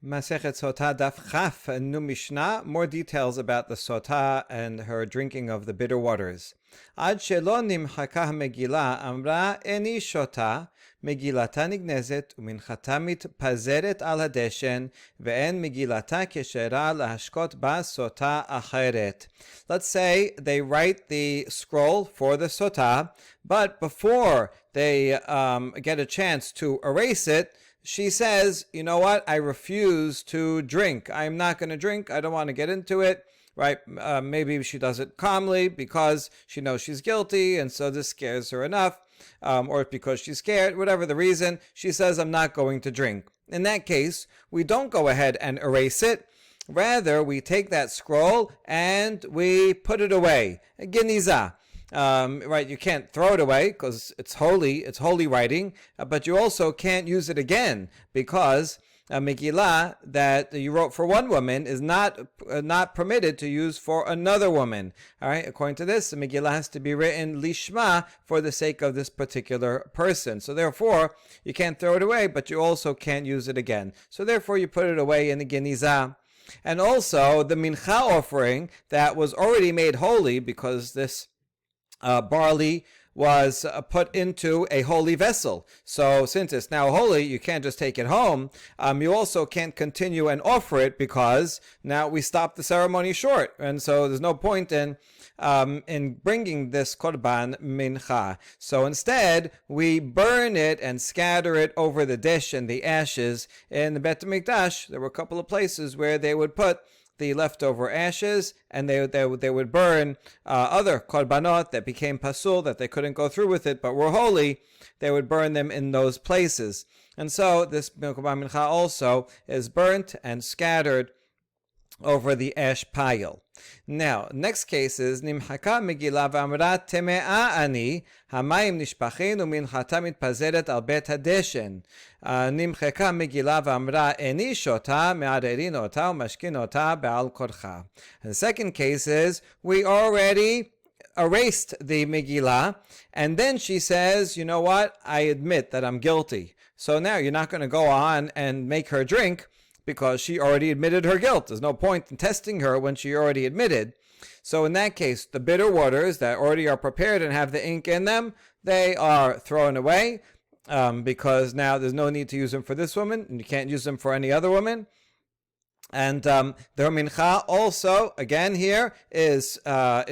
Masechet Sotah Daf Chaf, a new Mishnah, more details about the Sotah and her drinking of the bitter waters. Ad shelo nimchaka Megillah amra eni shota Megillata nignezet uminchata mitpazeret al hadeshen ve'en Megillata keshera lahashkot ba Sotah acheret. Let's say they write the scroll for the Sotah, but before they get a chance to erase it, she says, you know what, I refuse to drink. I'm not going to drink. I don't want to get into it, right? Maybe she does it calmly because she knows she's guilty, and so this scares her enough, or because she's scared, whatever the reason, she says, I'm not going to drink. In that case, we don't go ahead and erase it. Rather, we take that scroll and we put it away. Geniza. Right, you can't throw it away because it's holy writing, but you also can't use it again because a Megillah that you wrote for one woman is not permitted to use for another woman. All right, according to this, the Megillah has to be written lishma for the sake of this particular person. So therefore, you can't throw it away, but you also can't use it again. So therefore, you put it away in the genizah. And also, the mincha offering that was already made holy because this barley was put into a holy vessel. So since it's now holy, you can't just take it home. You also can't continue and offer it because now we stopped the ceremony short. And so there's no point in bringing this korban mincha. So instead, we burn it and scatter it over the dish and the ashes in the Bet HaMikdash. There were a couple of places where they would put the leftover ashes, and they would burn other korbanot that became pasul, that they couldn't go through with it, but were holy. They would burn them in those places. And so this korban mincha also is burnt and scattered over the ash pile. Now, next case is Nimchaka Megillah v'amra teme'a ani hamayim nishpachin uminchata mitpazeret al bet hadeshen. Nimchaka Megillah v'amra eni shota me'arerin ota u'mashkin ota be'al korcha. The second case is we already erased the Megillah, and then she says, you know what, I admit that I'm guilty. So now you're not going to go on and make her drink, because she already admitted her guilt. There's no point in testing her when she already admitted. So in that case, the bitter waters that already are prepared and have the ink in them, they are thrown away because now there's no need to use them for this woman, and you can't use them for any other woman. And the mincha also, again here, is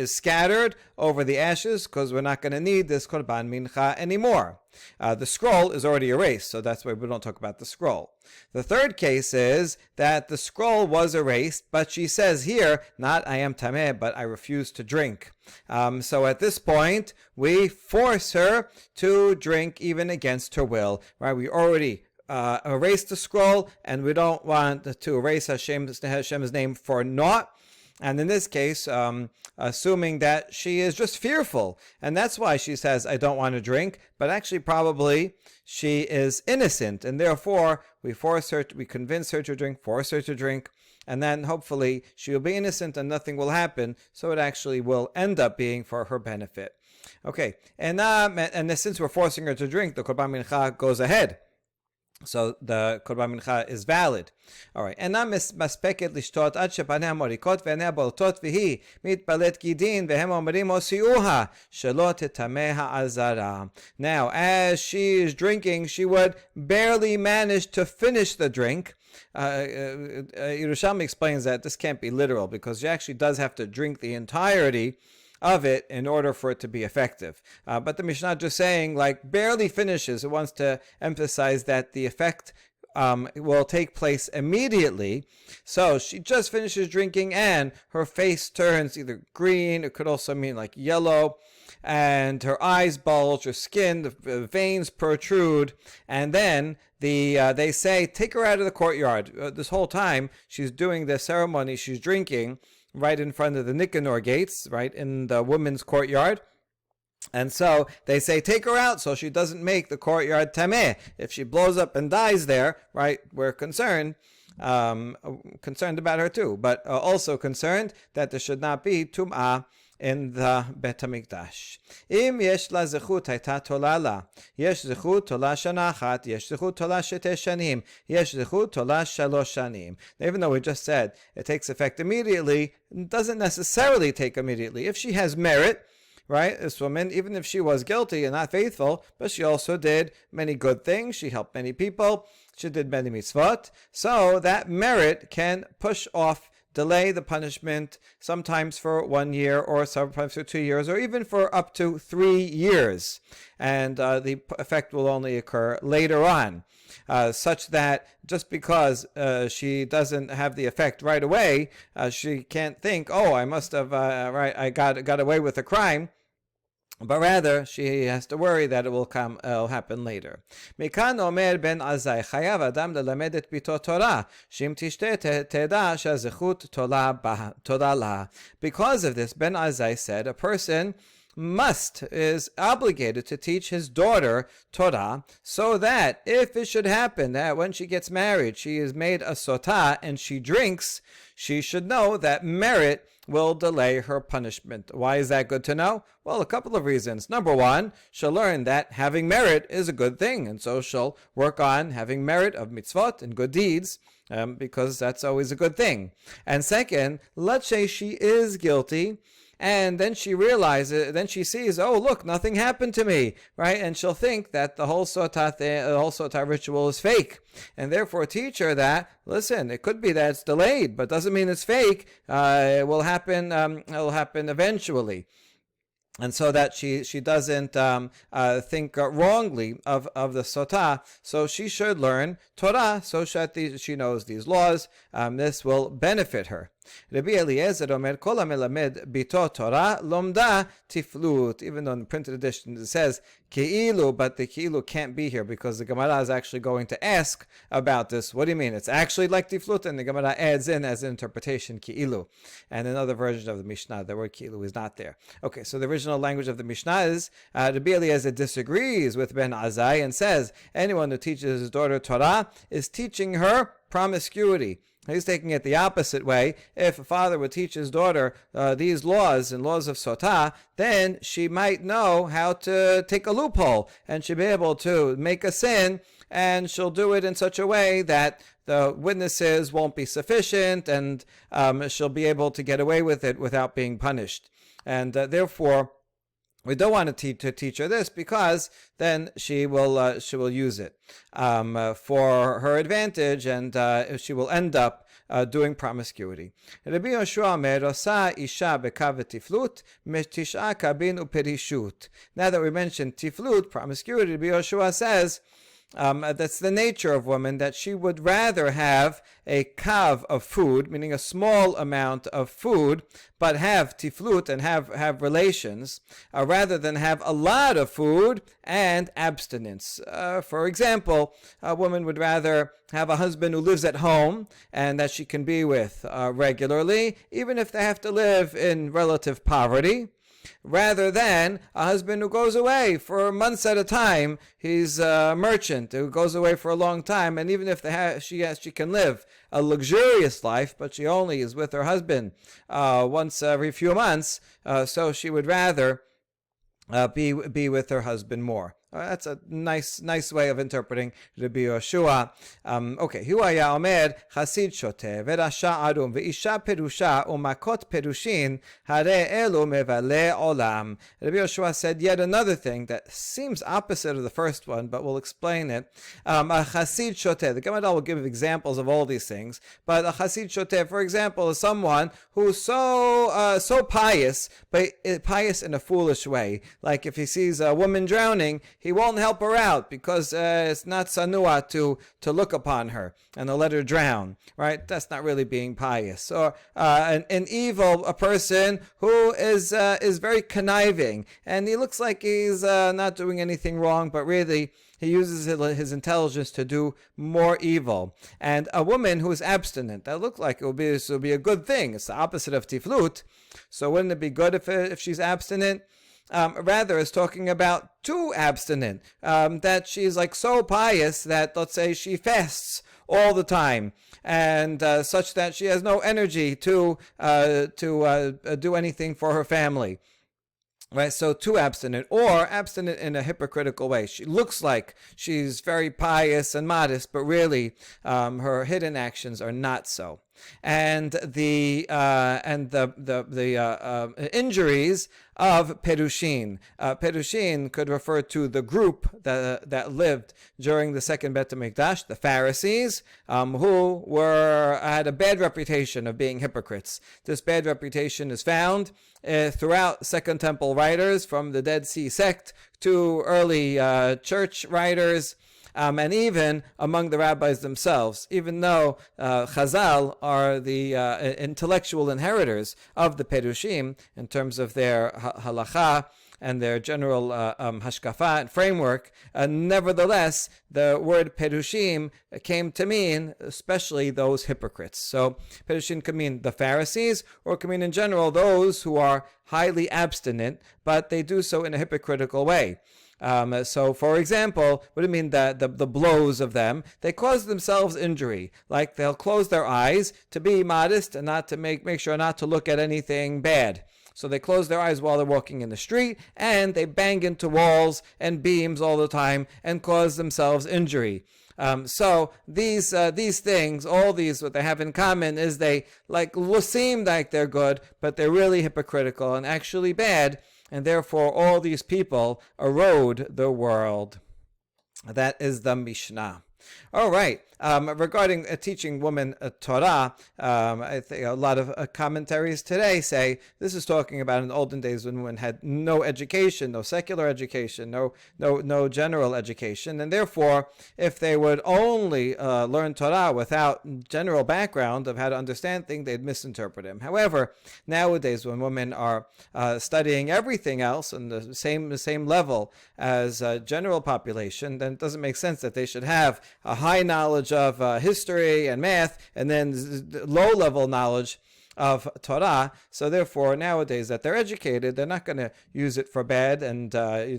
scattered over the ashes because we're not going to need this korban mincha anymore. The scroll is already erased, so that's why we don't talk about the scroll. The third case is that the scroll was erased, but she says here, not I am tameh, but I refuse to drink. So at this point, we force her to drink even against her will. Right? We already erase the scroll, and we don't want to erase Hashem's name for naught. And in this case, assuming that she is just fearful, and that's why she says, I don't want to drink, but actually probably she is innocent, and therefore we convince her to drink, force her to drink, and then hopefully she will be innocent and nothing will happen, so it actually will end up being for her benefit. Okay, and since we're forcing her to drink, the Korban Mincha goes ahead. So the korban mincha is valid. All right. Ena maspeket lishtot ad shepaneh morikot ve'eneh boltot v'hi mitpalet gidin ve'hem omrim osiuha shelo tetameh ha'azara. Now, as she is drinking, she would barely manage to finish the drink. Yerushalmi explains that this can't be literal because she actually does have to drink the entirety of it in order for it to be effective. But the Mishnah just saying, like, barely finishes. It wants to emphasize that the effect will take place immediately. So she just finishes drinking and her face turns either green, it could also mean like yellow, and her eyes bulge, her skin, the veins protrude, and then they say, take her out of the courtyard. This whole time she's doing the ceremony, she's drinking right in front of the Nicanor gates, right in the women's courtyard. And so they say, take her out so she doesn't make the courtyard tameh. If she blows up and dies there, right, we're concerned about her too, but also concerned that there should not be tum'ah in the Bet HaMikdash. Im yesh la zechut hayta tola la. Yesh zechut tola shana achat. Yesh zechut tola shete shanim. Yesh zechut tola shalosh shanim. Even though we just said it takes effect immediately, it doesn't necessarily take immediately. If she has merit, right, this woman, even if she was guilty and not faithful, but she also did many good things. She helped many people. She did many mitzvot. So that merit can push off, delay the punishment, sometimes for 1 year, or sometimes for 2 years, or even for up to 3 years. And the effect will only occur later on. Such that just because she doesn't have the effect right away, she can't think, oh, I must have, I got away with a crime. But rather, she has to worry that it'll happen later. Mikan omer ben Azai, chayav adam lelamed et bito Torah, shim tishte teda shazechut tola la. Because of this, Ben Azai said, a person is obligated to teach his daughter Torah, so that if it should happen that when she gets married, she is made a Sotah and she drinks, she should know that merit will delay her punishment. Why is that good to know? Well, a couple of reasons. Number one, she'll learn that having merit is a good thing, and so she'll work on having merit of mitzvot and good deeds, because that's always a good thing. And second, let's say she is guilty, and then she realizes, then she sees, oh, look, nothing happened to me, right? And she'll think that the whole Sotah ritual is fake. And therefore teach her that, listen, it could be that it's delayed, but doesn't mean it's fake. It will happen eventually. And so that she doesn't think wrongly of the Sotah, so she should learn Torah, so that she knows these laws. This will benefit her. Rabbi Eliezer Omer Kol HaMelamed Bito Torah Lomda Tiflut. Even though in the printed edition it says Keilu, but the Keilu can't be here because the Gemara is actually going to ask about this. What do you mean? It's actually like Tiflut, and the Gemara adds in as an interpretation Keilu. And another version of the Mishnah, the word Keilu is not there. Okay, so the original language of the Mishnah is Rabbi Eliezer disagrees with Ben Azai and says anyone who teaches his daughter Torah is teaching her promiscuity. He's taking it the opposite way. If a father would teach his daughter these laws and laws of Sotah, then she might know how to take a loophole, and she'll be able to make a sin, and she'll do it in such a way that the witnesses won't be sufficient, and she'll be able to get away with it without being punished. And therefore, we don't want to teach her this, because then she will use it for her advantage, and she will end up doing promiscuity. Rabbi Yoshua Omer Osa isha bekav tiflut metisha kabin uperishut. Now that we mentioned tiflut, promiscuity, Rabbi Yoshua says that's the nature of women, that she would rather have a kav of food, meaning a small amount of food, but have tiflut and have relations, rather than have a lot of food and abstinence. For example, a woman would rather have a husband who lives at home and that she can be with regularly, even if they have to live in relative poverty, rather than a husband who goes away for months at a time. He's a merchant who goes away for a long time, and even if she can live a luxurious life, but she only is with her husband once every few months, so she would rather be with her husband more. That's a nice way of interpreting Rabbi Yoshua. Okay, Hu haya omer chasid shoteh ve'rasha arum ve'isha perusha umakot perushin hare elu mevale olam. Rabbi Yoshua said yet another thing that seems opposite of the first one, but we'll explain it. A chasid shoteh. The Gemara will give examples of all these things, but a chasid shoteh, for example, is someone who's so pious, but pious in a foolish way. Like if he sees a woman drowning, he won't help her out because it's not sanua to look upon her and to let her drown, right? That's not really being pious. Or an evil person who is very conniving, and he looks like he's not doing anything wrong, but really he uses his intelligence to do more evil. And a woman who is abstinent, that looks like it will be a good thing. It's the opposite of tiflut. So wouldn't it be good if she's abstinent? Rather, is talking about too abstinent, that she's like so pious that, let's say, she fasts all the time, and such that she has no energy to do anything for her family. Right, so too abstinent, or abstinent in a hypocritical way. She looks like she's very pious and modest, but really her hidden actions are not so. And the injuries of Perushin. Perushin could refer to the group that lived during the second Bet HaMikdash, the Pharisees, who had a bad reputation of being hypocrites. This bad reputation is found throughout Second Temple writers, from the Dead Sea sect to early church writers. And even among the rabbis themselves, even though Chazal are the intellectual inheritors of the Perushim in terms of their halacha and their general hashkafa and framework, nevertheless, the word Perushim came to mean especially those hypocrites. So Perushim could mean the Pharisees, or could mean in general those who are highly abstinent, but they do so in a hypocritical way. So, for example, what do you mean that the blows of them? They cause themselves injury. Like they'll close their eyes to be modest and not to make sure not to look at anything bad. So they close their eyes while they're walking in the street, and they bang into walls and beams all the time and cause themselves injury. So these things, all these, what they have in common is they seem like they're good, but they're really hypocritical and actually bad. And therefore, all these people erode the world. That is the Mishnah. All right. Regarding teaching women Torah, I think a lot of commentaries today say this is talking about in the olden days when women had no education, no secular education, no general education, and therefore, if they would only learn Torah without general background of how to understand things, they'd misinterpret them. However, nowadays when women are studying everything else on the same level as general population, then it doesn't make sense that they should have a high knowledge of history and math, and then low-level knowledge of Torah. So therefore, nowadays that they're educated, they're not going to use it for bad and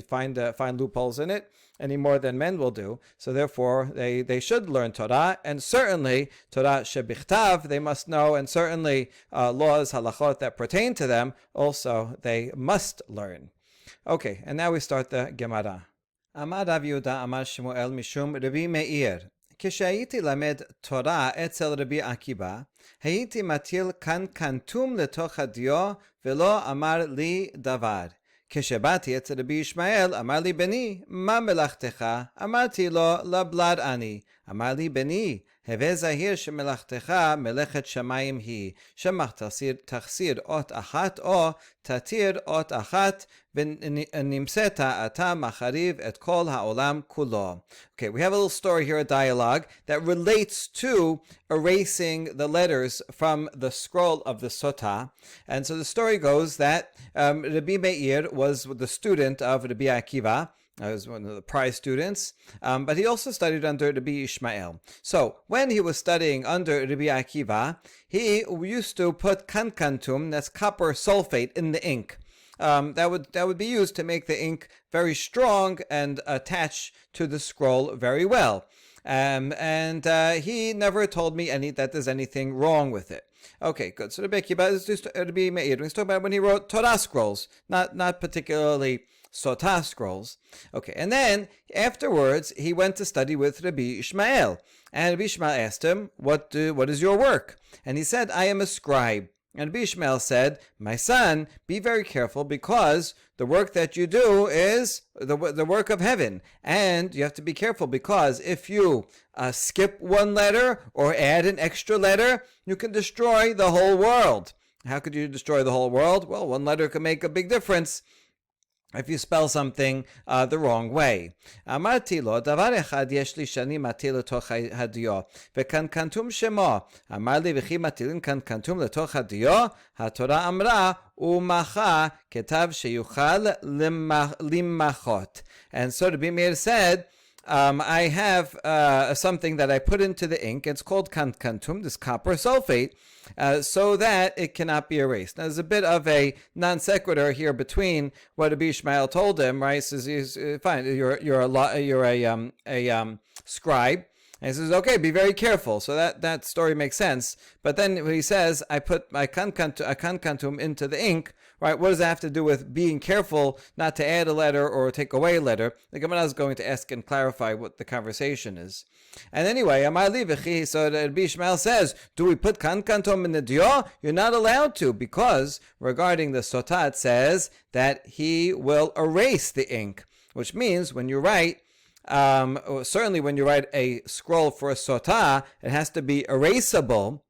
find loopholes in it any more than men will do. So therefore, they should learn Torah, and certainly Torah shebichtav they must know, and certainly laws, halachot that pertain to them also they must learn. Okay, and now we start the Gemara. Amar Rav Yehuda Amar Shmuel Mishum Rabbi Meir. כשהייתי למד תורה אצל רבי עקיבא, הייתי מטיל קנקנטום לתוך הדיו ולא אמר לי דבר. כשבאתי אצל רבי ישמעאל, אמר לי בני, מה מלאכתך? אמרתי לו, לבלד אני. אמר לי בני, הווה זהיר שמלאכתך מלאכת שמיים היא, שמחסיר אות אחת או תתיר אות אחת, ונמצאת אתה מחריב את כל העולם כולו. Okay, we have a little story here, a dialogue, that relates to erasing the letters from the scroll of the Sotah. And so the story goes that Rabbi Meir was the student of Rabbi Akiva. He was one of the prize students, but he also studied under Rabbi Ishmael. So when he was studying under Rabbi Akiva, he used to put kankantum, that's copper sulfate, in the ink. That would be used to make the ink very strong and attach to the scroll very well. And he never told me that there's anything wrong with it. Okay, good. So Rabbi Akiva is just Rabbi Meir. He's talking about when he wrote Torah scrolls, not particularly Sotah scrolls. Okay, and then afterwards he went to study with Rabbi Ishmael, and Rabbi Ishmael asked him, "What is your work?" And he said, "I am a scribe." And Rabbi Ishmael said, "My son, be very careful, because the work that you do is the work of heaven, and you have to be careful because if you skip one letter or add an extra letter, you can destroy the whole world." How could you destroy the whole world? Well, one letter can make a big difference if you spell something the wrong way. אמרתי לו, דבר אחד יש לי שאני מטיל לתוך הדיו, וקנקנטום שמו. אמר לי, וכי מטילים קנקנטום לתוך הדיו? התורה אמרה, ומחה כתב שיוכל למחות. And so Rabbi Meir said, I have something that I put into the ink. It's called kankantum, this copper sulfate, so that it cannot be erased. Now, there's a bit of a non sequitur here between what Rabbi Ishmael told him. Right, says, "Fine, you're a scribe, And he says, okay, be very careful. So that story makes sense. But then when he says, I put my kankantum into the ink, right? What does that have to do with being careful not to add a letter or take away a letter? The Gemara is going to ask and clarify what the conversation is. And anyway, Amar li v'chi, so Rabbi Ishmael says, do we put kankantum in the dio? You're not allowed to, because regarding the Sotah, it says that he will erase the ink, which means when you write, certainly when you write a scroll for a Sotah, it has to be erasable.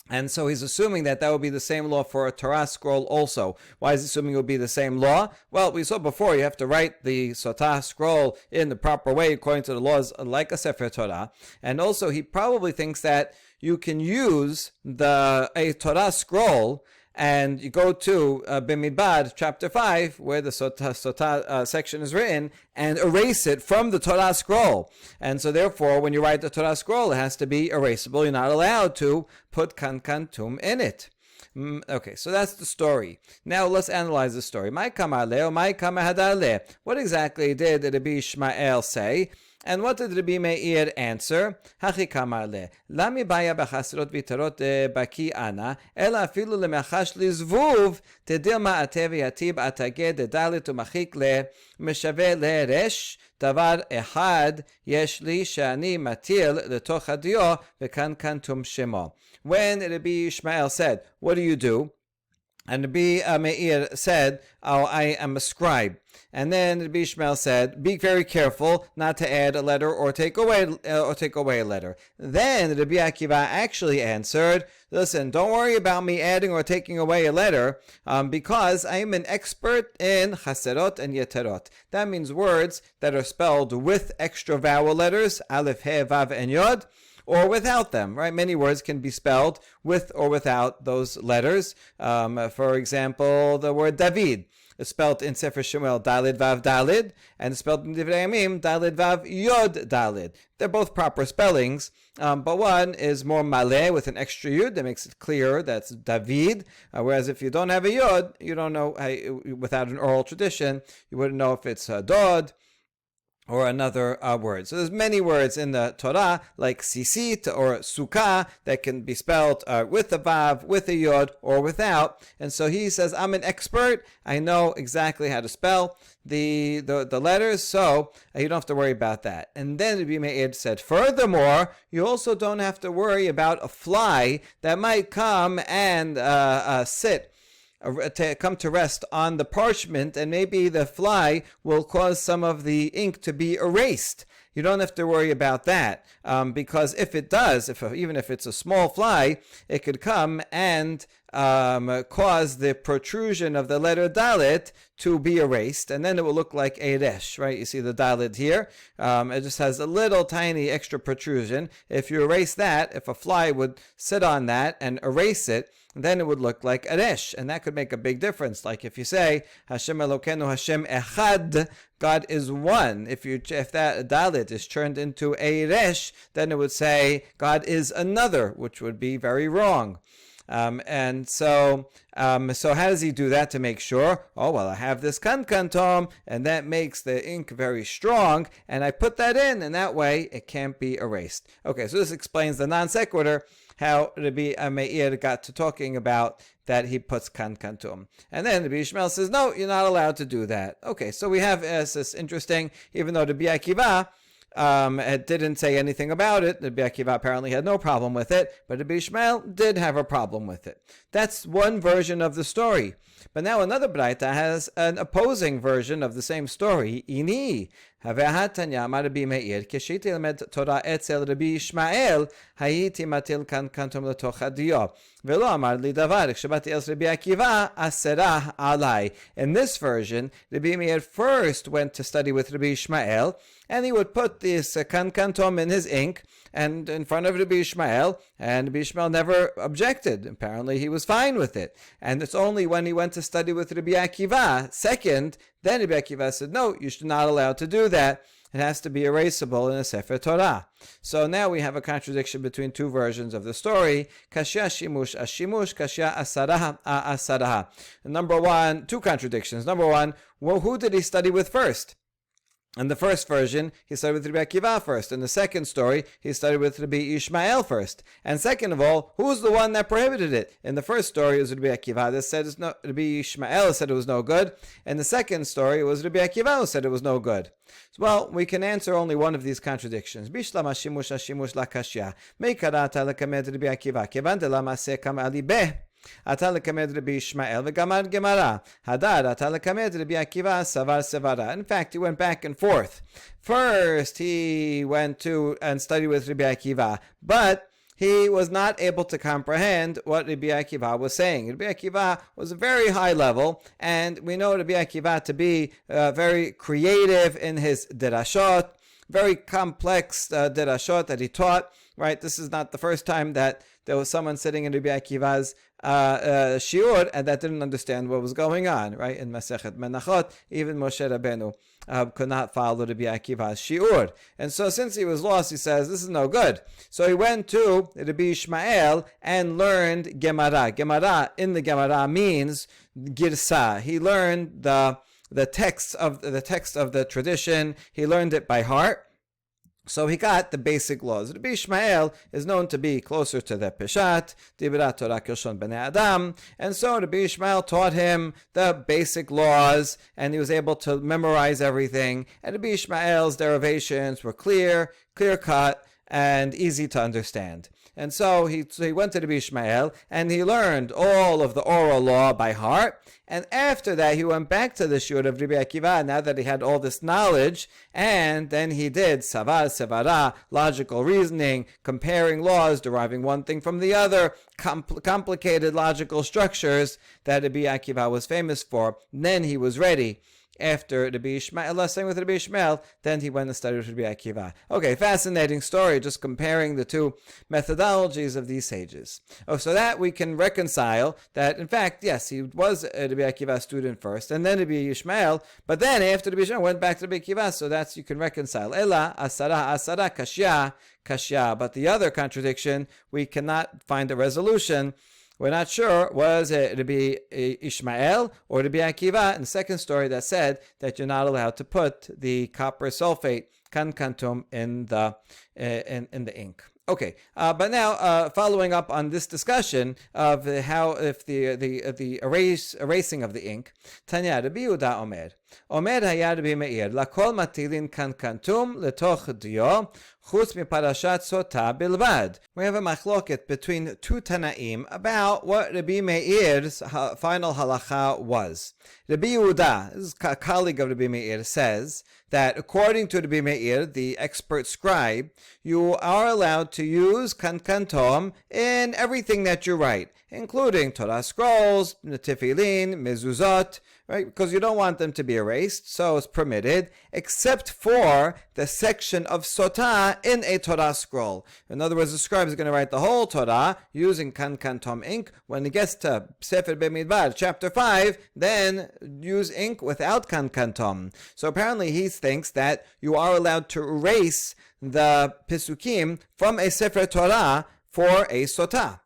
And so he's assuming that would be the same law for a Torah scroll also. Why is he assuming it would be the same law? Well, we saw before you have to write the Sotah scroll in the proper way according to the laws like a Sefer Torah. And also he probably thinks that you can use a Torah scroll, and you go to Bimidbar, chapter 5, where the Sotah section is written, and erase it from the Torah scroll. And so therefore, when you write the Torah scroll, it has to be erasable. You're not allowed to put kankantum in it. Okay, so that's the story. Now let's analyze the story. What exactly did Rabbi Ishmael say? And what did Rabbi Meir answer? Hachi kamarle, lami baya b'chasrot v'tarot baki ana, ela afilu lemechash lizvuv, tedir ma'ateh v'yatib atageh dedalit u'machik le, meshave le resh, davar ehad, yesh li shani matil letoch hadio, v'kan kantum shemo. When Rabbi Ishmael said, what do you do? And Rabbi Meir said, oh, I am a scribe. And then Rabbi Ishmael said, be very careful not to add a letter or take away a letter. Then Rabbi Akiva actually answered, listen, don't worry about me adding or taking away a letter, because I am an expert in chaserot and yeterot. That means words that are spelled with extra vowel letters, aleph, he, vav, and yod, or without them, right? Many words can be spelled with or without those letters. For example, the word David is spelled in Sefer Shmuel Dalid Vav Dalid, and it's spelled in Divrei Yamim Dalid Vav Yod Dalid. They're both proper spellings, but one is more maleh with an extra yud that makes it clear that's David, whereas if you don't have a yod, you don't know, without an oral tradition, you wouldn't know if it's Dod or another word. So there's many words in the Torah, like sisit or sukkah, that can be spelled with a vav, with a yod, or without. And so he says, I'm an expert. I know exactly how to spell the letters, so you don't have to worry about that. And then Rabbi Meir said, furthermore, you also don't have to worry about a fly that might come and come to rest on the parchment, and maybe the fly will cause some of the ink to be erased. You don't have to worry about that, because if it does, even if it's a small fly, it could come and cause the protrusion of the letter Dalet to be erased, and then it will look like a resh, right? You see the Dalet here. It just has a little tiny extra protrusion. If you erase that, if a fly would sit on that and erase it, then it would look like a resh, and that could make a big difference. Like if you say Hashem Elokeinu Hashem Echad, God is one. If that dalit is turned into a resh, then it would say God is another, which would be very wrong. So how does he do that to make sure? Oh, well, I have this kankantom, and that makes the ink very strong, and I put that in, and that way it can't be erased. Okay, so this explains the non sequitur, how Rabbi Meir got to talking about that he puts kankantum. And then Rabbi Ishmael says, no, you're not allowed to do that. Okay, so we have this interesting, even though Rabbi Akiva it didn't say anything about it. Rabbi Akiva apparently had no problem with it, but Rabbi Ishmael did have a problem with it. That's one version of the story. But now another Braita has an opposing version of the same story. Ini, Havehatanya Rabbi Meir, Keshiti Lamed Torah Etzel Rabbi Ishmael, Hayiti Matil Kankantum Letoch Hadio. Velo Amar Li Davar, Shabati El Rabbi Akiva, Aserah Alai. In this version, Rabbi Meir first went to study with Rabbi Ishmael, and he would put this kankantom in his ink and in front of Rabbi Ishmael, and Rabbi Ishmael never objected. Apparently he was fine with it. And it's only when he went to study with Rabbi Akiva, second, then Rabbi Akiva said, no, you're not allowed to do that. It has to be erasable in a Sefer Torah. So now we have a contradiction between two versions of the story. Kashya shimush ashimush, kashya asaraha asaraha. Number one, two contradictions. Number one, well, who did he study with first? In the first version, he started with Rabbi Akiva first. In the second story, he started with Rabbi Ishmael first. And second of all, who's the one that prohibited it? In the first story, it was Rabbi Akiva that said it's no, Rabbi Ishmael said it was no good. In the second story, it was Rabbi Akiva who said it was no good. Well, we can answer only one of these contradictions. Bishlam hashimush hashimush lakashya. Meikarata lekamed Rabbi Akiva. Kevan de lamase kam alibeh. אתה לקמד רבי ישמעאל וגמר גמרא. הדר, אתה לקמד רבי עקיבא סבר סברה. In fact, he went back and forth. First, he went to and studied with Rabbi Akiva, but he was not able to comprehend what Rabbi Akiva was saying. Rabbi Akiva was a very high level, and we know Rabbi Akiva to be very creative in his derashot, very complex derashot that he taught. Right, this is not the first time that there was someone sitting in Rabbi Akiva's shiur and that didn't understand what was going on. Right, in Masechet Menachot, even Moshe Rabbeinu could not follow Rabbi Akiva's shiur, and so since he was lost, he says this is no good. So he went to Rabbi Ishmael and learned Gemara. Gemara in the Gemara means girsa. He learned the text of the tradition. He learned it by heart. So he got the basic laws. Rabbi Ishmael is known to be closer to the Peshat, Dibrat Torah Kirshon Bnei Adam, and so Rabbi Ishmael taught him the basic laws, and he was able to memorize everything. And Rabbi Ishmael's derivations were clear-cut, and easy to understand. And so he went to Rabbi Ishmael, and he learned all of the oral law by heart. And after that, he went back to the shiur of Rabbi Akiva, now that he had all this knowledge, and then he did savar, sevara, logical reasoning, comparing laws, deriving one thing from the other, complicated logical structures that Rabbi Akiva was famous for. And then he was ready. After Rabbi Ishmael, same with Rabbi Ishmael, then he went and studied with Rabbi Akiva. Okay, fascinating story, just comparing the two methodologies of these sages. Oh, so that we can reconcile that, in fact, yes, he was a Rabbi Akiva student first, and then Rabbi Ishmael, but then after Rabbi Ishmael went back to Rabbi Akiva, so that's, you can reconcile. Ela, asara, kashya. But the other contradiction, we cannot find a resolution. We're not sure, was it Rabbi Ishmael or Rabbi Akiva in the second story that said that you're not allowed to put the copper sulfate, kankantum, in the ink. Okay, but now following up on this discussion of how if the erasing of the ink, Tanya Rabbi Yehuda Omer haya Rabbi Meir lakol matilin kankantum letoch dio chutz miparashat Sotah bilvad. We have a machloket between two Tanaim about what Rabbi Meir's final halacha was. Rabbi Yehuda, this is a colleague of Rabbi Meir, says that according to Rabbi Meir, the expert scribe, you are allowed to use kankantom in everything that you write, including Torah scrolls, tefillin, mezuzot, right? Because you don't want them to be erased, so it's permitted, except for the section of Sotah in a Torah scroll. In other words, the scribe is going to write the whole Torah using kankantom ink. When he gets to Sefer Bemidbar, chapter 5, then use ink without kankantom. So apparently he thinks that you are allowed to erase the Pesukim from a Sefer Torah for a Sotah.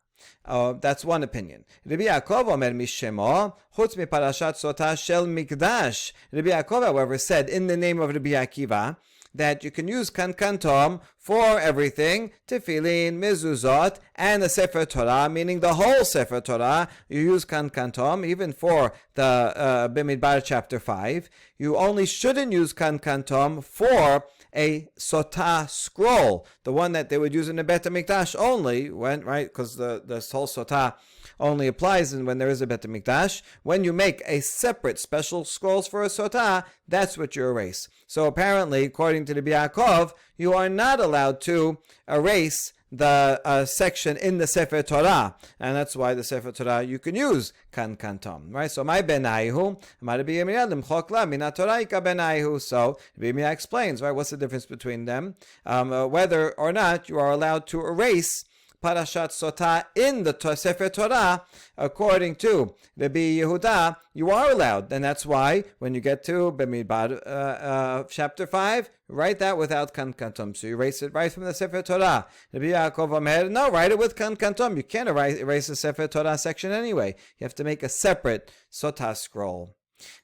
That's one opinion. Rabbi Yaakov omer mishemo chutz miparashat Sotah shel mikdash. Rabbi Yaakov, however, said in the name of Rabbi Akiva that you can use kankantom for everything, tefillin, mezuzot, and the Sefer Torah, meaning the whole Sefer Torah. You use kankantom even for the Bemidbar chapter 5. You only shouldn't use kankantom for a Sotah scroll, the one that they would use in the Bet HaMikdash only, when, right, because the whole Sotah only applies when there is a Bet HaMikdash. When you make a separate special scrolls for a Sotah, that's what you erase. So apparently, according to the Yaakov, you are not allowed to erase the section in the Sefer Torah, and that's why the Sefer Torah you can use kankantom, right? So my benaihu, Rabbi Yirmiyah limchok mina Torah ika benaihu. So Rabbi Yirmiyah explains, right? What's the difference between them? Whether or not you are allowed to erase Parashat Sotah in the Sefer Torah, according to Rabbi Yehuda, you are allowed. And that's why when you get to Bemidbar chapter 5, write that without kankantom. So you erase it right from the Sefer Torah. Rabbi Yaakov Omer, no, write it with kankantom. You can't erase the Sefer Torah section anyway. You have to make a separate Sotah scroll.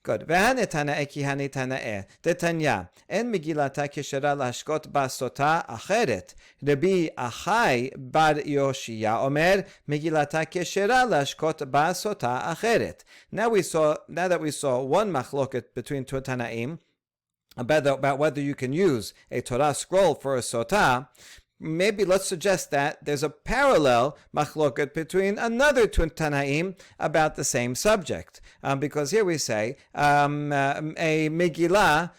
Good. V'hanetanae ki hanetanae. Detanya. En megilata keshera lashkot basota acheret. Rabbi Achai bar Yoshia omer megilata keshera lashkot basota acheret. Now that we saw one machloket between two Tanaim about whether you can use a Torah scroll for a sotah, maybe let's suggest that there's a parallel machloket between another two Tanaim about the same subject. Because here we say a Megillah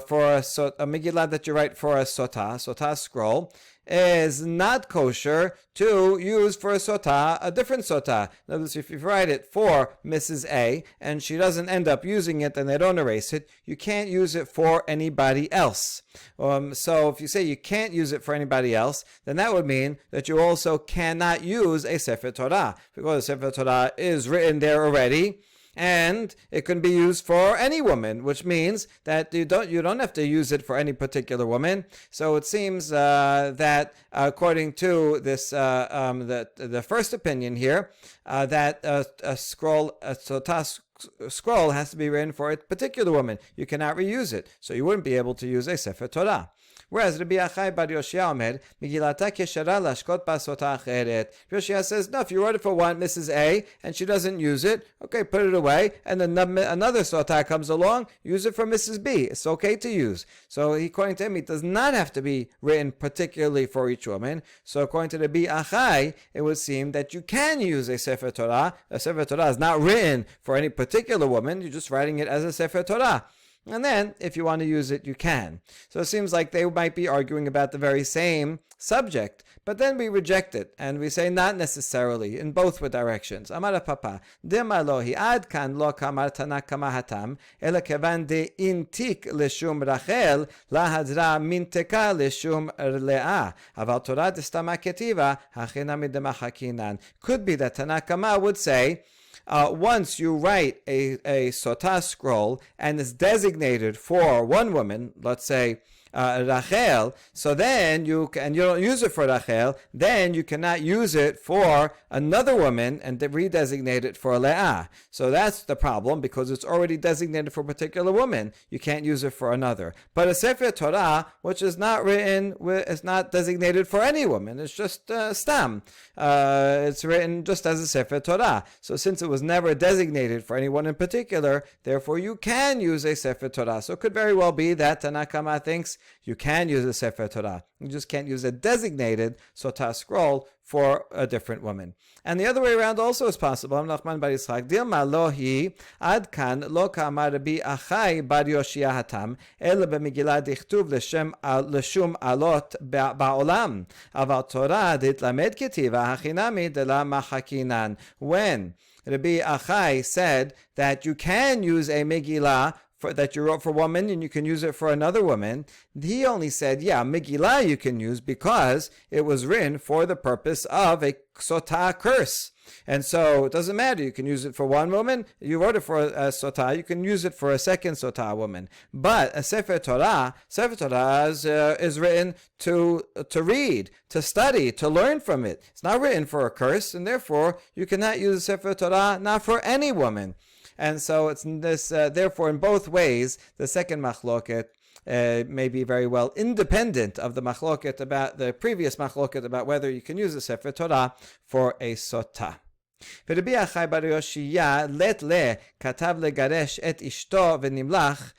for a Megillah that you write for a sotah scroll, is not kosher to use for a sotah, a different sotah. In other words, if you write it for Mrs. A and she doesn't end up using it and they don't erase it, you can't use it for anybody else. So if you say you can't use it for anybody else, then that would mean that you also cannot use a Sefer Torah, because a Sefer Torah is written there already, and it can be used for any woman, which means that you don't have to use it for any particular woman. So it seems that according to this the first opinion here, that a sotah scroll has to be written for a particular woman. You cannot reuse it, so you wouldn't be able to use a Sefer Torah. Whereas Rabbi Achai bar Yoshia omer, Megilata keshera lashkot basota acheret. Yoshia says, no, if you wrote it for one Mrs. A and she doesn't use it, okay, put it away, and then another sotah comes along, use it for Mrs. B. It's okay to use. So according to him, it does not have to be written particularly for each woman. So according to Rabbi Achai, it would seem that you can use a Sefer Torah. A Sefer Torah is not written for any particular woman, you're just writing it as a Sefer Torah. And then, if you want to use it, you can. So it seems like they might be arguing about the very same subject. But then we reject it, and we say not necessarily, in both directions. Amar Papa, Dema lohi ad kan lo kamar tanakama hatam, ela kevan de intik leshum Rachel, lahadra minteka leshum Leah. Aval Torah destama ketiva, hachina midema hakinan. Could be that Tanakama would say, once you write a sotah scroll and it's designated for one woman, let's say Rachel, so then you don't use it for Rachel, then you cannot use it for another woman and redesignate it for Leah. So that's the problem, because it's already designated for a particular woman. You can't use it for another. But a Sefer Torah, which is not written, is not designated for any woman. It's just stam. It's written just as a Sefer Torah. So since it was never designated for anyone in particular, therefore you can use a Sefer Torah. So it could very well be that Tanakama thinks you can use a Sefer Torah. You just can't use a designated sotah scroll for a different woman. And the other way around also is possible. Nachman bar Yitzchak, Dilma lohi ad kan lo ka'amar Rabbi Achai bar Yoshia hatam, ela b'megillah dichtuv l'shum alot ba'olam. Aval Torah ditlamed ketiva hachinami de la machakinan. When Rabbi Achai said that you can use a Megillah that you wrote for woman and you can use it for another woman, he only said, yeah, Megillah you can use because it was written for the purpose of a sotah curse. And so it doesn't matter. You can use it for one woman. You wrote it for a sotah. You can use it for a second sotah woman. But a Sefer Torah is written to read, to study, to learn from it. It's not written for a curse, and therefore you cannot use a Sefer Torah not for any woman. And so it's this. Therefore, in both ways, the second machloket may be very well independent of the machloket about the previous machloket about whether you can use a Sefer Torah for a sotah. ורבי אחי בר יושייה לית כתב לגרש את אשתו ונמלך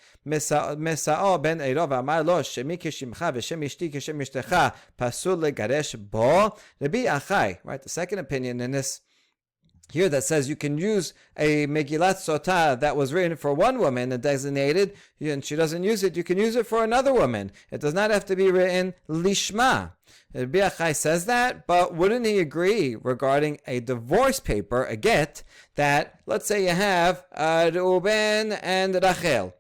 מסעו בן עירו ואמר לו שמי כשמך ושם אשתי כשם אשתך פסול לגרש בו. רבי אחי, right, the second opinion in this here that says you can use a Megillat Sotah that was written for one woman and designated, and she doesn't use it, you can use it for another woman. It does not have to be written Lishma. Rabbi Achai says that, but wouldn't he agree regarding a divorce paper, a get, that let's say you have Reuben and Rachel.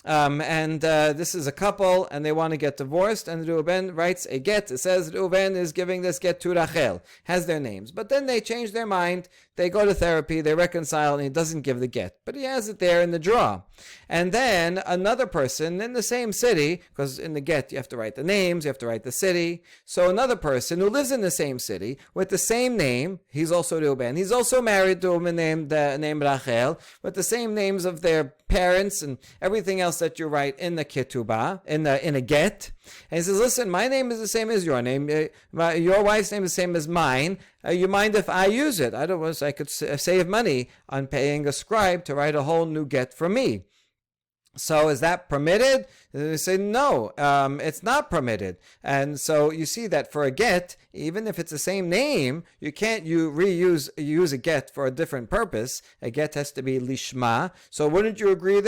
And this is a couple, and they want to get divorced, and Reuben writes a get. It says Reuben is giving this get to Rachel, has their names. But then they change their mind, they go to therapy, they reconcile, and he doesn't give the get. But he has it there in the drawer. And then another person in the same city, because in the get you have to write the names, you have to write the city. So another person who lives in the same city with the same name, he's also Reuben. He's also married to a woman named Rachel, with the same names of their parents and everything else that you write in the ketubah, in a get. And he says, listen, my name is the same as your name. Your wife's name is the same as mine. You mind if I use it? Otherwise, I could save money on paying a scribe to write a whole new get for me. So is that permitted? They say, no, it's not permitted. And so you see that for a get, even if it's the same name, you can't use a get for a different purpose. A get has to be lishma. So wouldn't you agree with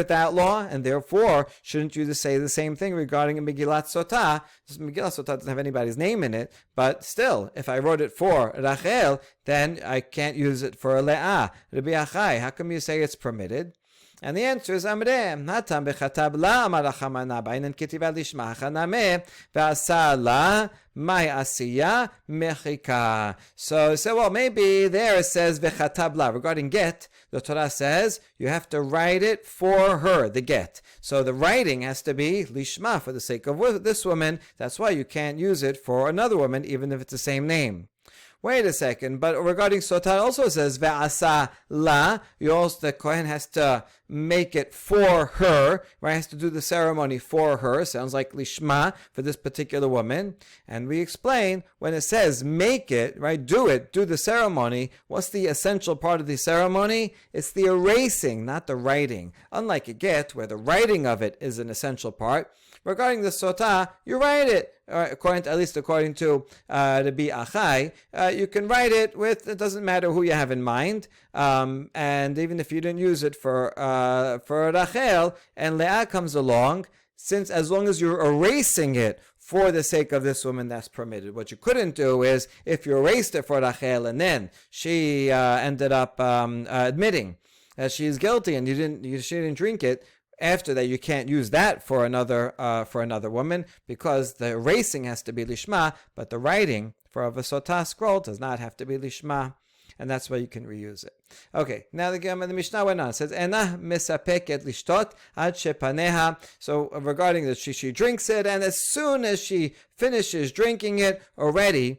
that law? And therefore, shouldn't you just say the same thing regarding a Megillat Sotah? Megillat Sotah doesn't have anybody's name in it, but still, if I wrote it for Rachel, then I can't use it for Leah. Rabbi Achai, how come you say it's permitted? And the answer is Amreh, Natam bechatab la amarachamana bainan kitiba lishma chaname ve'asa la mai asiya mechika. So well, maybe there it says vechatab la. Regarding get, the Torah says you have to write it for her, the get. So the writing has to be lishma, for the sake of this woman. That's why you can't use it for another woman, even if it's the same name. Wait a second, but regarding Sotah, it also says ve'asa la. The Kohen has to make it for her, right? Has to do the ceremony for her. Sounds like lishma for this particular woman. And we explain when it says make it, right? Do the ceremony. What's the essential part of the ceremony? It's the erasing, not the writing. Unlike a get, where the writing of it is an essential part. Regarding the Sotah, you write it. According to Rabbi Achai, you can write it with, it doesn't matter who you have in mind, and even if you didn't use it for Rachel, and Leah comes along, since as long as you're erasing it for the sake of this woman, that's permitted. What you couldn't do is, if you erased it for Rachel and then she ended up admitting that she's guilty and she didn't drink it, after that, you can't use that for another woman, because the erasing has to be lishma, but the writing for a Sotah scroll does not have to be lishma, and that's why you can reuse it. Okay, now the Mishnah went on. It says, "Enah misapeket lishtot ad shepaneha." So regarding that, she drinks it, and as soon as she finishes drinking it already,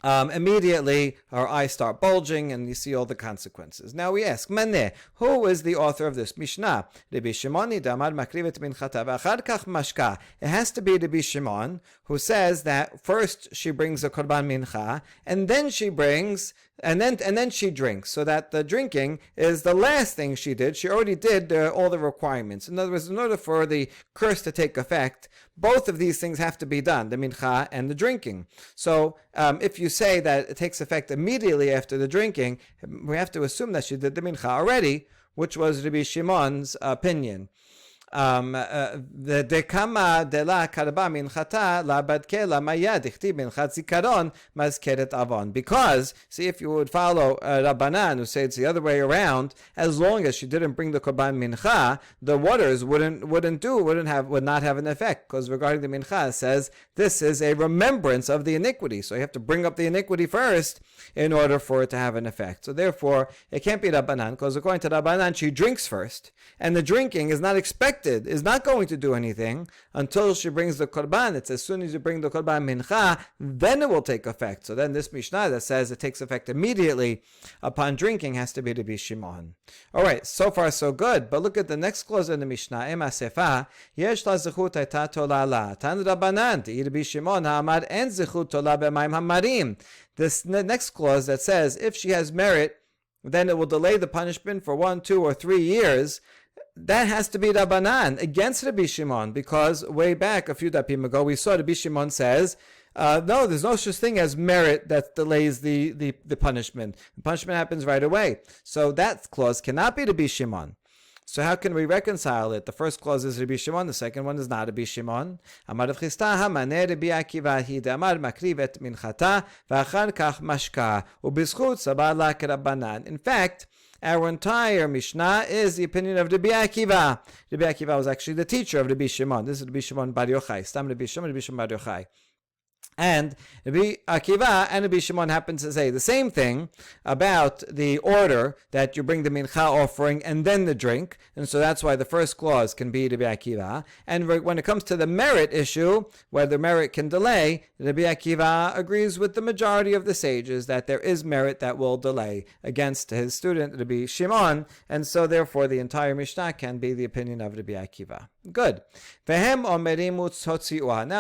immediately her eyes start bulging and you see all the consequences. Now we ask, Maneh, who is the author of this Mishnah? Rabbi Shimon damar makrivet minchata v'achar kach mashka. It has to be Rabbi Shimon, who says that first she brings a korban mincha, and then she brings, and then she drinks, so that the drinking is the last thing she did. She already did all the requirements. In other words, in order for the curse to take effect, both of these things have to be done, the mincha and the drinking. So if you say that it takes effect immediately after the drinking, we have to assume that she did the mincha already, which was Rabbi Shimon's opinion. The dekama de la karba minchata la badke la maya dichti minchat zikaron mazkeret avon. Because, see, if you would follow Rabbanan, who say it's the other way around, as long as she didn't bring the korban mincha, the waters would not have an effect. Because regarding the mincha, it says this is a remembrance of the iniquity. So you have to bring up the iniquity first in order for it to have an effect. So therefore, it can't be Rabbanan, because according to Rabbanan, she drinks first, and the drinking is not going to do anything until she brings the korban. It's as soon as you bring the korban mincha, then it will take effect. So then this Mishnah that says it takes effect immediately upon drinking has to be Rabbi Shimon. All right, so far so good. But look at the next clause in the Mishnah. Ema sefa yesh la zechut hayta tola la tan Rabbanan ti Rabbi Shimon ha'amar en zechut tola b'mayim hamarim. This next clause that says if she has merit, then it will delay the punishment for 1, 2, or 3 years. That has to be Rabbanan against Rabbi Shimon, because way back a few dapim ago we saw Rabbi Shimon says, no, there's no such thing as merit that delays the punishment. The punishment happens right away. So that clause cannot be Rabbi Shimon. So how can we reconcile it? The first clause is Rabbi Shimon, the second one is not Rabbi Shimon. Amar Rav Chisda hamaneh Rabbi Akiva hi damar makriv et minchata v'achar kach mashka u'bizchut sabar la k'Rabbanan. In fact, Our entire Mishnah is the opinion of Rabbi Akiva. Rabbi Akiva was actually the teacher of Rabbi Shimon. This is Rabbi Shimon Bar Yochai. Stam Rabbi Shimon Bar Yochai. And Rabbi Akiva and Rabbi Shimon happen to say the same thing about the order that you bring the mincha offering and then the drink. And so that's why the first clause can be Rabbi Akiva. And when it comes to the merit issue, whether merit can delay, Rabbi Akiva agrees with the majority of the sages that there is merit that will delay against his student Rabbi Shimon. And so therefore the entire Mishnah can be the opinion of Rabbi Akiva. Good. Now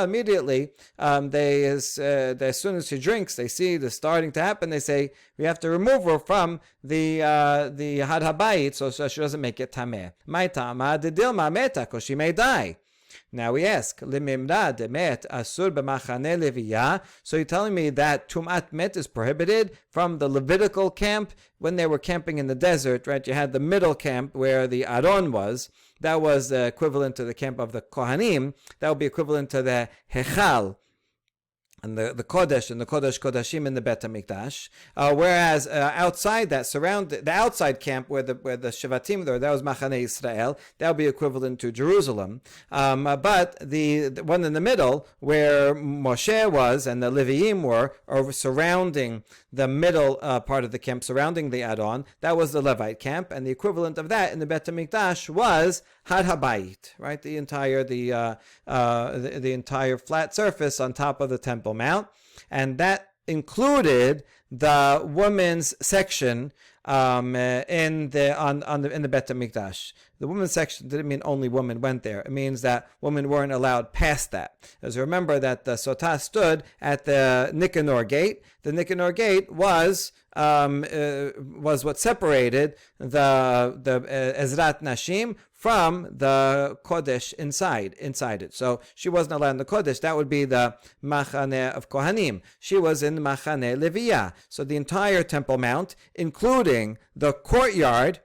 immediately, as soon as she drinks, they see this starting to happen. They say we have to remove her from the had habayit, so she doesn't make it tameh. My tama de dilma meta, because she may die. Now we ask, Limimra demet asur b'machane leviyah. So you're telling me that tumat met is prohibited from the Levitical camp when they were camping in the desert, right? You had the middle camp where the Aron was. That was equivalent to the camp of the Kohanim. That would be equivalent to the Hechal and the Kodesh and the Kodesh Kodashim in the Bet HaMikdash. Whereas outside that, the outside camp where the Shevatim there, that was Machane Israel, that would be equivalent to Jerusalem. But the one in the middle, where Moshe was and the Leviim were, or surrounding the middle part of the camp, surrounding the Adon, that was the Levite camp, and the equivalent of that in the Bet HaMikdash was Had Habayit, right? The entire flat surface on top of the Temple Mount, and that included the women's section in the Bet HaMikdash. The women's section didn't mean only women went there. It means that women weren't allowed past that. As you remember that the Sotah stood at the Nicanor gate. The Nicanor gate was what separated the Ezrat Nashim from the Kodesh inside it. So she wasn't allowed in the Kodesh. That would be the Machane of Kohanim. She was in Machane Leviyah. So the entire Temple Mount, including the courtyard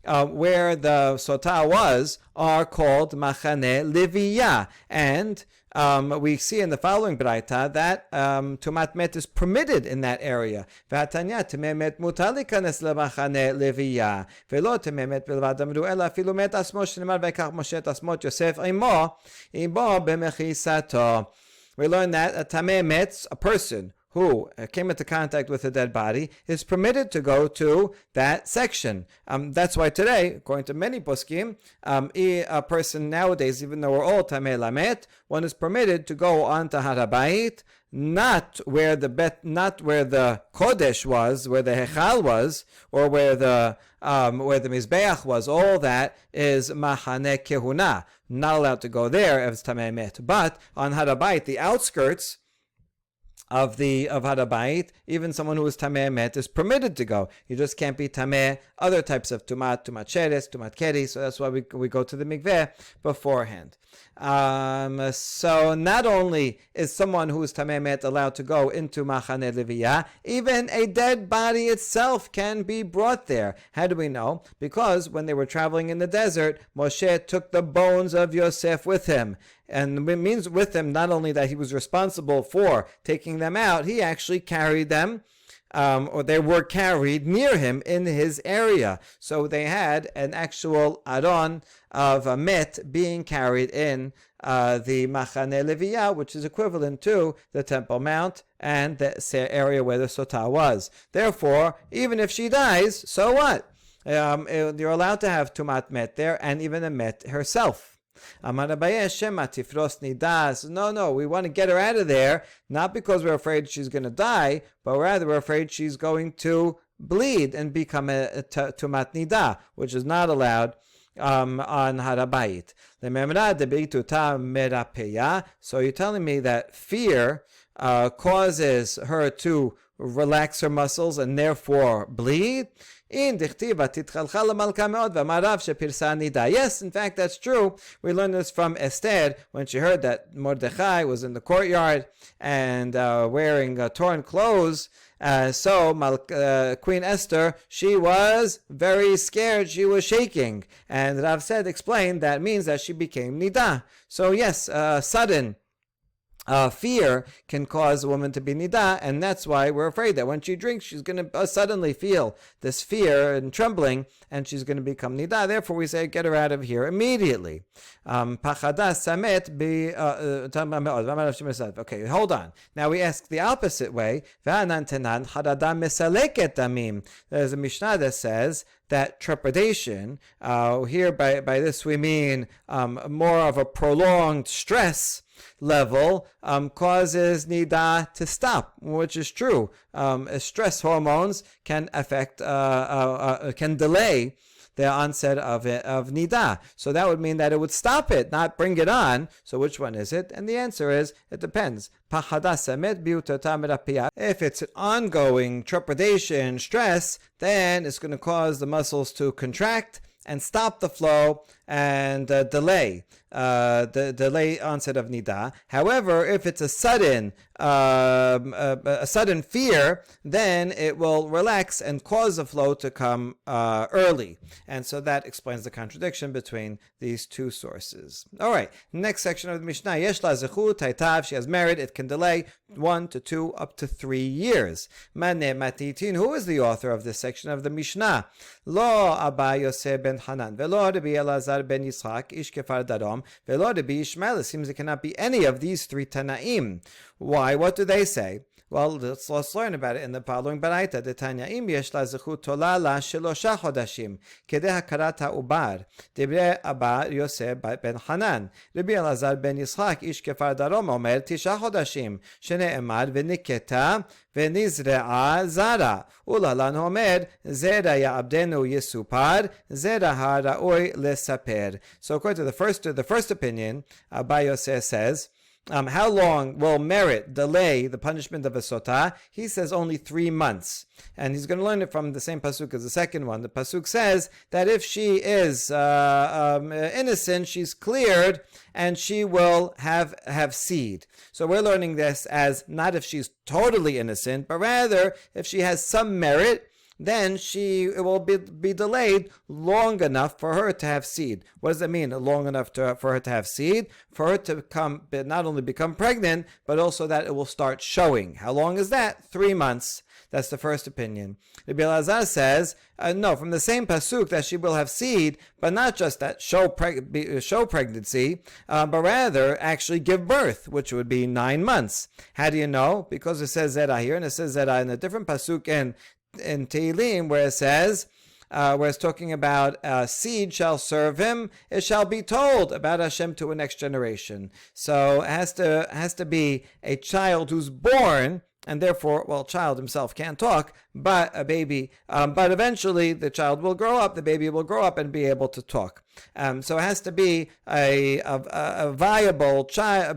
where the Sotah was, are called Machane Leviyah. And we see in the following Braita that Tumat Met is permitted in that area. V'atanya Tumei Met mutar likanes lemachane Leviyah ve'lo Tumei Met bilvad amru ela afilu met asmo shneimar v'yikach Moshe et asmot Yosef imo b'mechisato. We learn that a Tamei Met, a person who came into contact with a dead body, is permitted to go to that section. That's why today, according to many poskim, a person nowadays, even though we're all Tamei Lamet, one is permitted to go on to Har HaBayit, not where the Kodesh was, where the Hechal was, or where the Mizbeach was. All that is Machane Kehuna. Not allowed to go there as Tamei Met. But on Har HaBayit, the outskirts of Har HaBayit, even someone who is Tameh Met is permitted to go. You just can't be Tameh other types of Tumat Sheres, Tumat Keri, so that's why we go to the Mikveh beforehand. So not only is someone who is Tameh Met allowed to go into Machane Leviyah, even a dead body itself can be brought there. How do we know? Because when they were traveling in the desert, Moshe took the bones of Yosef with him. And it means with him not only that he was responsible for taking them out, he actually carried them, or they were carried near him in his area. So they had an actual Aron of a Met being carried in the Machane Leviyah, which is equivalent to the Temple Mount and the area where the Sotah was. Therefore, even if she dies, so what? You're allowed to have Tumat Met there, and even a Met herself. No, we want to get her out of there, not because we're afraid she's going to die, but rather we're afraid she's going to bleed and become a Tumat Nida, which is not allowed on Har HaBayit. So you're telling me that fear causes her to relax her muscles and therefore bleed? Yes, in fact, that's true. We learned this from Esther when she heard that Mordechai was in the courtyard and wearing torn clothes. So Queen Esther, she was very scared. She was shaking. And Rav said, explained, that means that she became Nida. So yes, sudden fear can cause a woman to be nida, and that's why we're afraid that when she drinks, she's going to suddenly feel this fear and trembling, and she's going to become nida. Therefore, we say, get her out of here immediately. Okay, hold on. Now we ask the opposite way. There's a Mishnah that says that trepidation, here by this we mean more of a prolonged stress level, causes nida to stop, which is true. Stress hormones can affect, can delay the onset of nida. So that would mean that it would stop it, not bring it on. So which one is it? And the answer is, it depends. If it's an ongoing trepidation, stress, then it's going to cause the muscles to contract and stop the flow and delay the delay onset of nida. However, if it's a sudden fear, then it will relax and cause the flow to come early. And so that explains the contradiction between these two sources. All right, next section of the Mishnah. Yesh la zechut taitav. She has married. It can delay 1 to 2 up to 3 years. Maneh matitin. Who is the author of this section of the Mishnah? Lo Abba Yosef ben Hanan velo Rabbi Elazar ben Yitzchak ish Kefar Darom velo Rabbi Ishmael. It seems it cannot be any of these three Tanaim. Why? What do they say? Well, let's learn about it in the following baraita. The Tanyaim yesh la zechut tola la shelosha chodashim kedei hakarat ha'ubar. Divrei Abba Yosef ben Hanan. Rabbi Elazar ben Yitzchak ish Kefar Darom omer tisha chodashim shene'emar v'niketa v'nizre'a zara. Ulalan omer zera ya'abdenu yisupar zera ha'ra'oi lesaper. So according to the first opinion, Abba Yosef says, how long will merit delay the punishment of a sotah? He says only 3 months. And he's going to learn it from the same pasuk as the second one. The pasuk says that if she is innocent, she's cleared, and she will have seed. So we're learning this as not if she's totally innocent, but rather if she has some merit, then it will be delayed long enough for her to have seed. What does that mean, long enough for her to have seed? For her to not only become pregnant, but also that it will start showing. How long is that? 3 months. That's the first opinion. Rabbi Elazar says, no, from the same pasuk that she will have seed, but not just that show pregnancy, but rather actually give birth, which would be 9 months. How do you know? Because it says Zerah here, and it says Zerah in a different pasuk in Tehillim, where it says, where it's talking about seed shall serve him, it shall be told about Hashem to a next generation. So it has to be a child who's born, and therefore, well, child himself can't talk, but a baby, but eventually the child will grow up, the baby will grow up and be able to talk. So it has to be a viable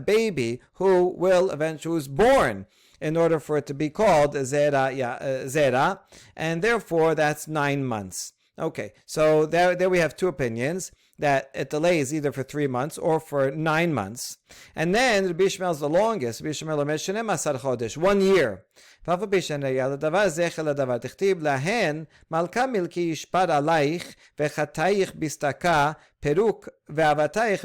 baby who's born, in order for it to be called Zera, and therefore that's 9 months. Okay, so there we have two opinions, that it delays either for 3 months or for 9 months. And then Rabbi Ishmael is the longest. Rabbi Ishmael omer shenem asar chodesh, 1 year. ואף על פי שאין ראיה לדבר זכר לדבר, תכתיב להן מלכה מלכי ישפר עלייך וחטאייך בסתקה פירוק ואהבתייך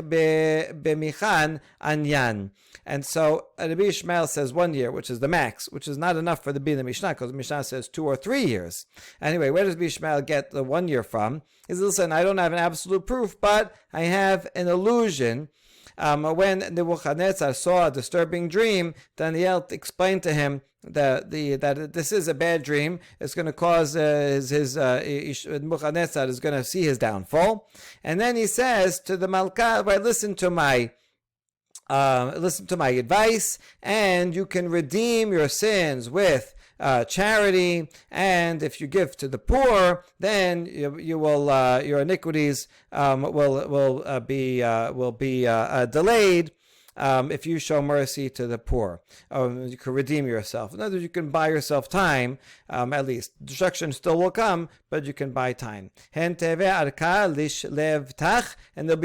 במיחן עניין. And so Rabbi Ishmael says 1 year, which is the max, which is not enough for the Bina Mishnah, because the Mishnah says 2 or 3 years. Anyway, where does Rabbi Ishmael get the 1 year from? He says, listen, I don't have an absolute proof, but I have an illusion. When Nebuchadnezzar saw a disturbing dream, Daniel explained to him that this is a bad dream. It's going to cause Nebuchadnezzar is going to see his downfall. And then he says to the Malka, well, listen to my advice, and you can redeem your sins with charity, and if you give to the poor, then you will your iniquities will be delayed. If you show mercy to the poor, you can redeem yourself. In other words, you can buy yourself time, at least. Destruction still will come, but you can buy time. And there'll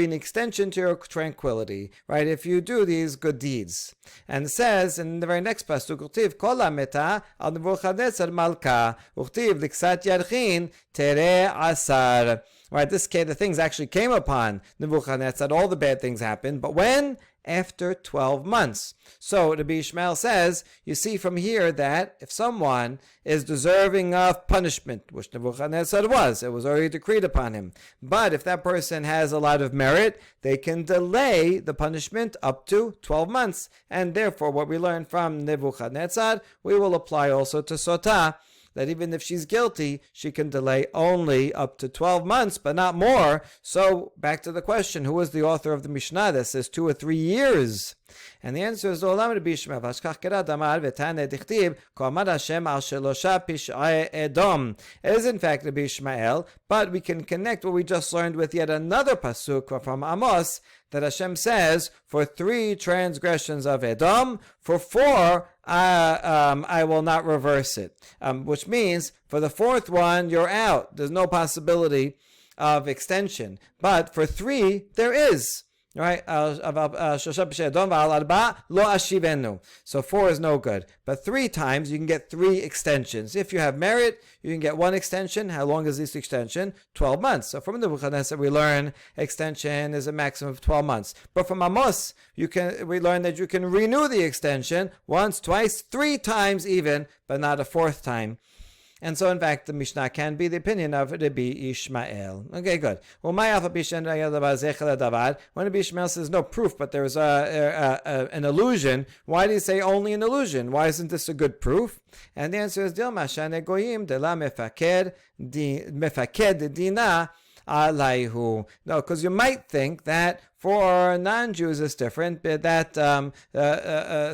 be an extension to your tranquility, right? If you do these good deeds. And it says in the very next pasuk, Uchtiv kol ha'meta al Nebuchadnezzar malka, Uchtiv liksat yarchin tere asar. Right, the things actually came upon Nebuchadnezzar, all the bad things happened, but when? after 12 months. So Rabbi Ishmael says, you see from here that if someone is deserving of punishment, which Nebuchadnezzar was, it was already decreed upon him, but if that person has a lot of merit, they can delay the punishment up to 12 months. And therefore, what we learn from Nebuchadnezzar, we will apply also to Sotah, that even if she's guilty, she can delay only up to 12 months, but not more. So, back to the question, who was the author of the Mishnah that says 2 or 3 years? And the answer is, it is in fact Rabbi Ishmael, but we can connect what we just learned with yet another pasuk from Amos, that Hashem says, for 3 transgressions of Edom, for 4, I will not reverse it. Which means, for the 4th one, you're out. There's no possibility of extension. But for 3, there is. Right? So 4 is no good. But 3 times you can get 3 extensions. If you have merit, you can get 1 extension. How long is this extension? 12 months. So from the Nebuchadnezzar we learn extension is a maximum of 12 months. But from Amos, we learn that you can renew the extension once, twice, 3 times even, but not a 4th time. And so, in fact, the Mishnah can be the opinion of Rabbi Ishmael. Okay, good. When Rabbi Ishmael says no proof, but there's an illusion, why do you say only an illusion? Why isn't this a good proof? And the answer is, no, because you might think that for non-Jews it's different, but that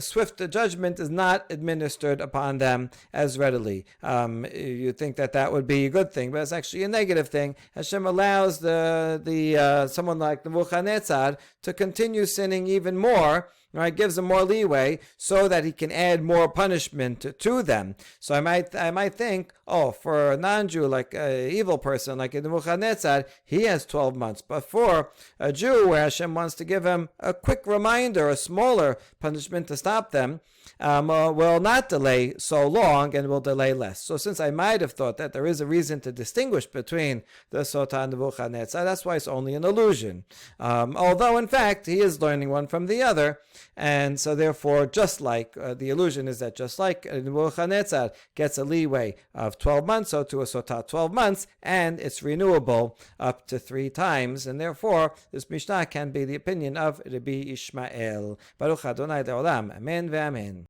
swift judgment is not administered upon them as readily. You think that would be a good thing, but it's actually a negative thing. Hashem allows someone like Nebuchadnezzar to continue sinning even more, right? Gives them more leeway so that he can add more punishment to them. So I might think, for a non-Jew, like an evil person like Nebuchadnezzar, he has 12 months. But for a Jew, where Hashem wants to give him a quick reminder, a smaller punishment to stop them, will not delay so long and will delay less. So since I might have thought that there is a reason to distinguish between the Sotah and the Nebuchadnezzar, that's why it's only an illusion. Although in fact he is learning one from the other, and so therefore just like the illusion is that just like Nebuchadnezzar gets a leeway of 12 months, so to a Sotah 12 months, and it's renewable up to 3 times, and therefore this Mishnah can be the opinion of Rabbi Ishmael. Baruch Adonai Le'olam. Amen ve'amen.